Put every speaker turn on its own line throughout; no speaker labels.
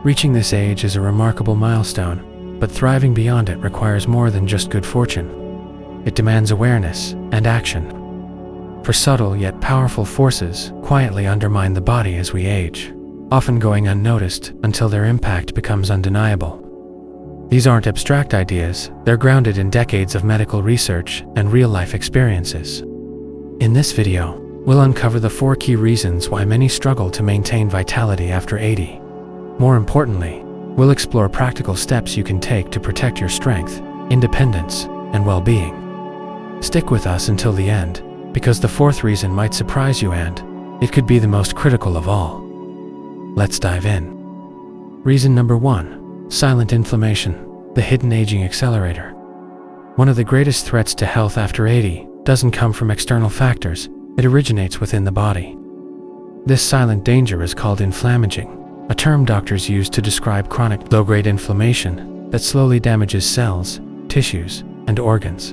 Reaching this age is a remarkable milestone, but thriving beyond it requires more than just good fortune. It demands awareness and action. For subtle yet powerful forces quietly undermine the body as we age, often going unnoticed until their impact becomes undeniable. These aren't abstract ideas, they're grounded in decades of medical research and real-life experiences. In this video, we'll uncover the 4 key reasons why many struggle to maintain vitality after 80. More importantly, we'll explore practical steps you can take to protect your strength, independence, and well-being. Stick with us until the end, because the 4th reason might surprise you and it could be the most critical of all. Let's dive in. Reason number 1. Silent inflammation, the hidden aging accelerator. One of the greatest threats to health after 80 doesn't come from external factors, it originates within the body. This silent danger is called inflammaging, a term doctors use to describe chronic low-grade inflammation that slowly damages cells, tissues, and organs.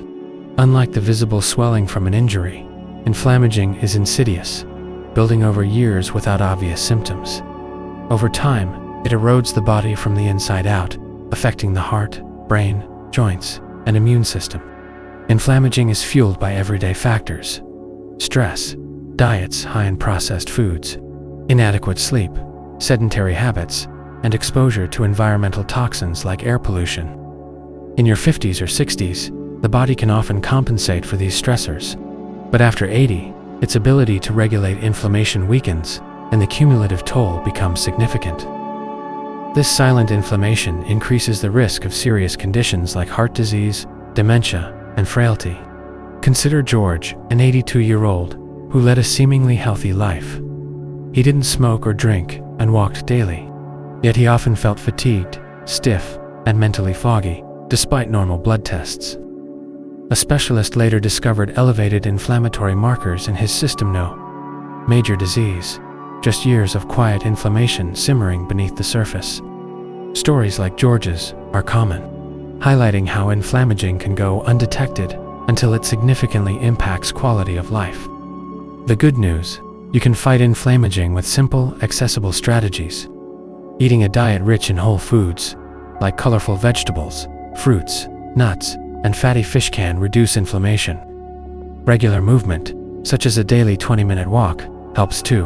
Unlike the visible swelling from an injury, inflammaging is insidious, building over years without obvious symptoms. Over time, it erodes the body from the inside out, affecting the heart, brain, joints, and immune system. Inflammaging is fueled by everyday factors: stress, diets high in processed foods, inadequate sleep, sedentary habits, and exposure to environmental toxins like air pollution. In your 50s or 60s, the body can often compensate for these stressors. But after 80, its ability to regulate inflammation weakens, and the cumulative toll becomes significant. This silent inflammation increases the risk of serious conditions like heart disease, dementia, and frailty. Consider George, an 82-year-old, who led a seemingly healthy life. He didn't smoke or drink and walked daily, yet he often felt fatigued, stiff, and mentally foggy, despite normal blood tests. A specialist later discovered elevated inflammatory markers in his system. No major disease, just years of quiet inflammation simmering beneath the surface. Stories like George's are common, highlighting how inflammaging can go undetected until it significantly impacts quality of life. The good news: you can fight inflammaging with simple, accessible strategies. Eating a diet rich in whole foods, like colorful vegetables, fruits, nuts, and fatty fish can reduce inflammation. Regular movement, such as a daily 20-minute walk, helps too.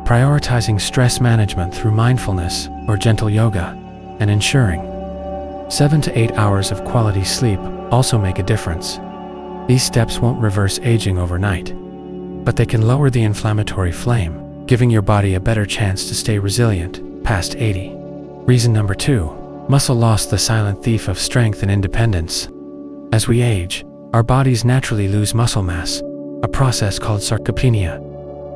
Prioritizing stress management through mindfulness or gentle yoga, and ensuring 7 to 8 hours of quality sleep also make a difference. These steps won't reverse aging overnight, but they can lower the inflammatory flame, giving your body a better chance to stay resilient past 80. Reason number 2. Muscle loss, the silent thief of strength and independence. As we age, our bodies naturally lose muscle mass, a process called sarcopenia.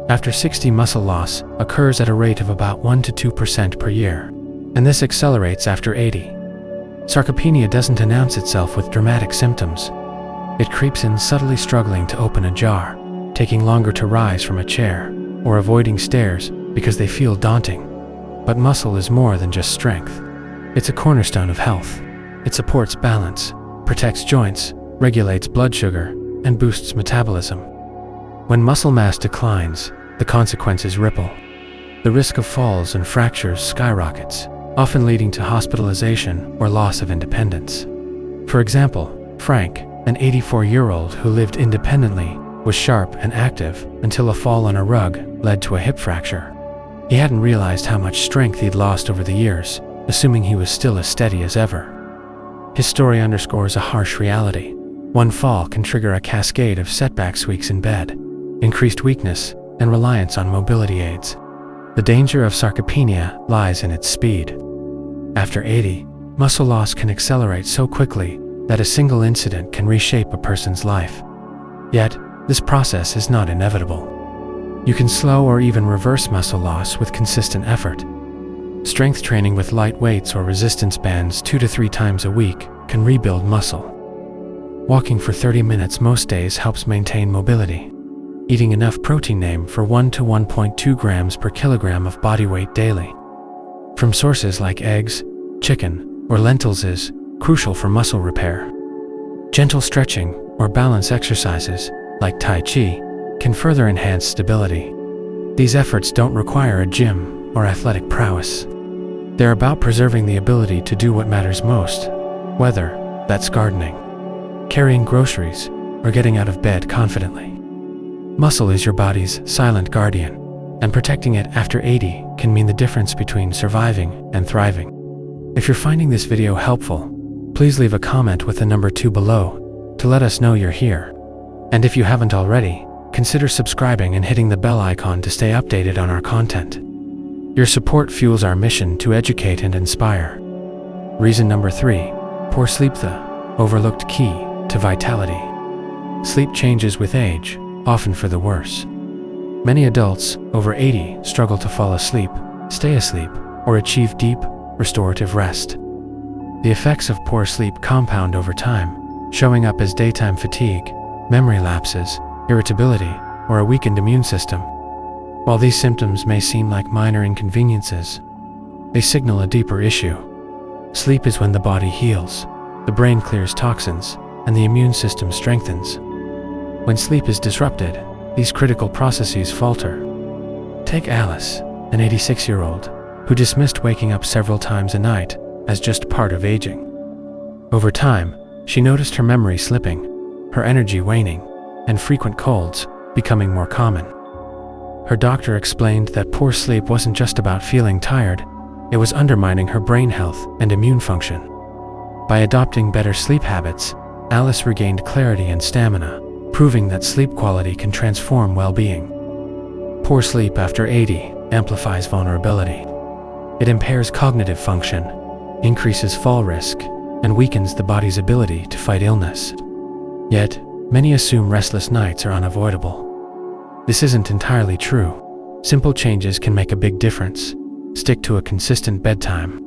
After 60, muscle loss occurs at a rate of about 1 to 2% per year, and this accelerates after 80. Sarcopenia doesn't announce itself with dramatic symptoms. It creeps in subtly, struggling to open a jar, taking longer to rise from a chair, or avoiding stairs because they feel daunting. But muscle is more than just strength. It's a cornerstone of health. It supports balance, protects joints, regulates blood sugar, and boosts metabolism. When muscle mass declines, the consequences ripple. The risk of falls and fractures skyrockets, often leading to hospitalization or loss of independence. For example, Frank, an 84-year-old who lived independently, was sharp and active until a fall on a rug led to a hip fracture. He hadn't realized how much strength he'd lost over the years, assuming he was still as steady as ever. His story underscores a harsh reality. One fall can trigger a cascade of setbacks: weeks in bed, increased weakness, and reliance on mobility aids. The danger of sarcopenia lies in its speed. After 80, muscle loss can accelerate so quickly that a single incident can reshape a person's life. Yet, this process is not inevitable. You can slow or even reverse muscle loss with consistent effort. Strength training with light weights or resistance bands 2 to 3 times a week can rebuild muscle. Walking for 30 minutes most days helps maintain mobility. Eating enough protein, aim for 1 to 1.2 grams per kilogram of body weight daily, from sources like eggs, chicken, or lentils, is crucial for muscle repair. Gentle stretching or balance exercises, like Tai Chi, can further enhance stability. These efforts don't require a gym or athletic prowess. They're about preserving the ability to do what matters most, whether that's gardening, carrying groceries, or getting out of bed confidently. Muscle is your body's silent guardian, and protecting it after 80 can mean the difference between surviving and thriving. If you're finding this video helpful, please leave a comment with the number 2 below to let us know you're here. And if you haven't already, consider subscribing and hitting the bell icon to stay updated on our content. Your support fuels our mission to educate and inspire. Reason number 3, poor sleep, the overlooked key to vitality. Sleep changes with age, often for the worse. Many adults over 80 struggle to fall asleep, stay asleep, or achieve deep, restorative rest. The effects of poor sleep compound over time, showing up as daytime fatigue, memory lapses, irritability, or a weakened immune system. While these symptoms may seem like minor inconveniences, they signal a deeper issue. Sleep is when the body heals, the brain clears toxins, and the immune system strengthens. When sleep is disrupted, these critical processes falter. Take Alice, an 86-year-old, who dismissed waking up several times a night as just part of aging. Over time, she noticed her memory slipping, her energy waning, and frequent colds becoming more common. Her doctor explained that poor sleep wasn't just about feeling tired, it was undermining her brain health and immune function. By adopting better sleep habits, Alice regained clarity and stamina, proving that sleep quality can transform well-being. Poor sleep after 80 amplifies vulnerability. It impairs cognitive function, increases fall risk, and weakens the body's ability to fight illness. Yet, many assume restless nights are unavoidable. This isn't entirely true. Simple changes can make a big difference. Stick to a consistent bedtime,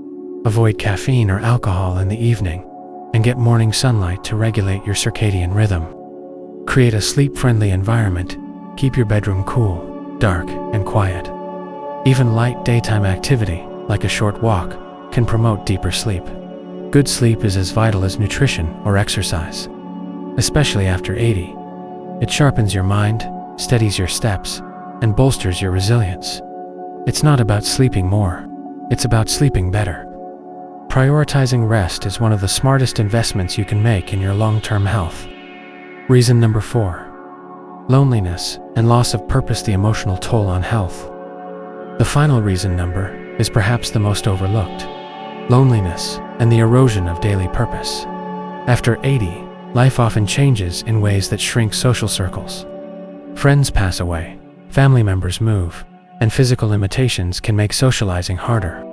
avoid caffeine or alcohol in the evening, and get morning sunlight to regulate your circadian rhythm. Create a sleep-friendly environment. Keep your bedroom cool, dark, and quiet. Even light daytime activity, like a short walk, can promote deeper sleep. Good sleep is as vital as nutrition or exercise, especially after 80. It sharpens your mind, steadies your steps, and bolsters your resilience. It's not about sleeping more, it's about sleeping better. Prioritizing rest is one of the smartest investments you can make in your long-term health. Reason number 4, loneliness and loss of purpose, the emotional toll on health. The final reason number is perhaps the most overlooked: loneliness and the erosion of daily purpose. After 80, life often changes in ways that shrink social circles. Friends pass away, family members move, and physical limitations can make socializing harder.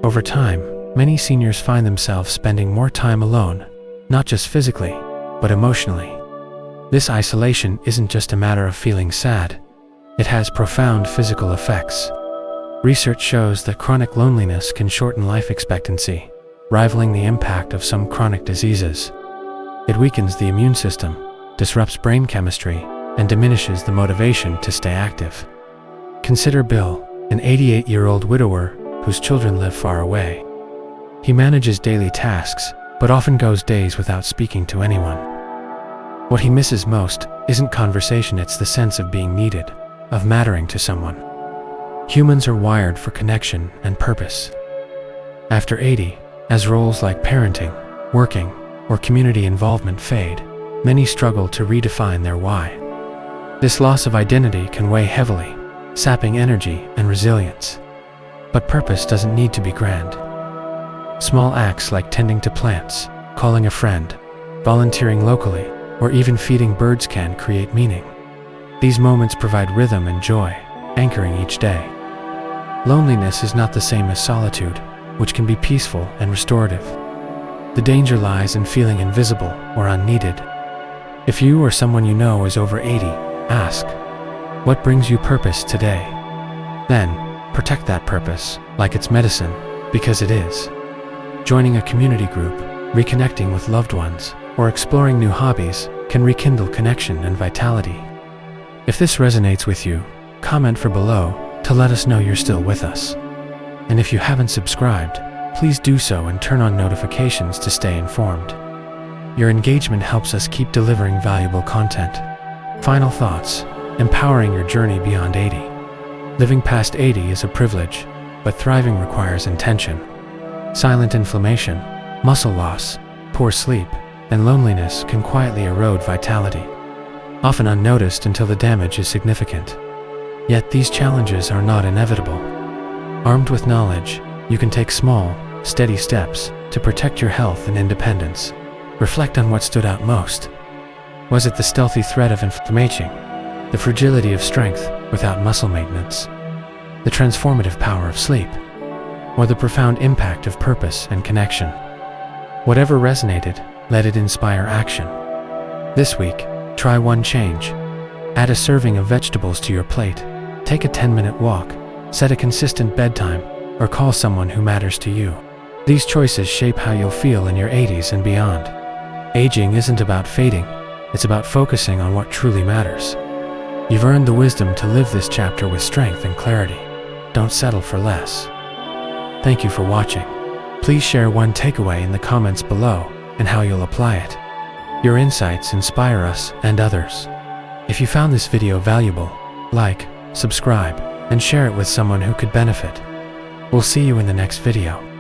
Over time, many seniors find themselves spending more time alone, not just physically, but emotionally. This isolation isn't just a matter of feeling sad, it has profound physical effects. Research shows that chronic loneliness can shorten life expectancy, rivaling the impact of some chronic diseases. It weakens the immune system, disrupts brain chemistry, and diminishes the motivation to stay active. Consider Bill, an 88-year-old widower whose children live far away. He manages daily tasks, but often goes days without speaking to anyone. What he misses most isn't conversation, it's the sense of being needed, of mattering to someone. Humans are wired for connection and purpose. After 80, as roles like parenting, working, or community involvement fade, many struggle to redefine their why. This loss of identity can weigh heavily, sapping energy and resilience. But purpose doesn't need to be grand. Small acts like tending to plants, calling a friend, volunteering locally, or even feeding birds can create meaning. These moments provide rhythm and joy, anchoring each day. Loneliness is not the same as solitude, which can be peaceful and restorative. The danger lies in feeling invisible or unneeded. If you or someone you know is over 80, ask, what brings you purpose today? Then, protect that purpose like it's medicine, because it is. Joining a community group, reconnecting with loved ones, or exploring new hobbies can rekindle connection and vitality. If this resonates with you, comment for below to let us know you're still with us. And if you haven't subscribed, please do so and turn on notifications to stay informed. Your engagement helps us keep delivering valuable content. Final thoughts: empowering your journey beyond 80. Living past 80 is a privilege, but thriving requires intention. Silent inflammation, muscle loss, poor sleep, and loneliness can quietly erode vitality, often unnoticed until the damage is significant. Yet these challenges are not inevitable. Armed with knowledge, you can take small, steady steps to protect your health and independence. Reflect on what stood out most. Was it the stealthy threat of inflammation, the fragility of strength without muscle maintenance, the transformative power of sleep, or the profound impact of purpose and connection? Whatever resonated, let it inspire action. This week, try one change. Add a serving of vegetables to your plate, take a 10-minute walk, set a consistent bedtime, or call someone who matters to you. These choices shape how you'll feel in your 80s and beyond. Aging isn't about fading, it's about focusing on what truly matters. You've earned the wisdom to live this chapter with strength and clarity. Don't settle for less. Thank you for watching. Please share one takeaway in the comments below and how you'll apply it. Your insights inspire us and others. If you found this video valuable, like, subscribe, and share it with someone who could benefit. We'll see you in the next video.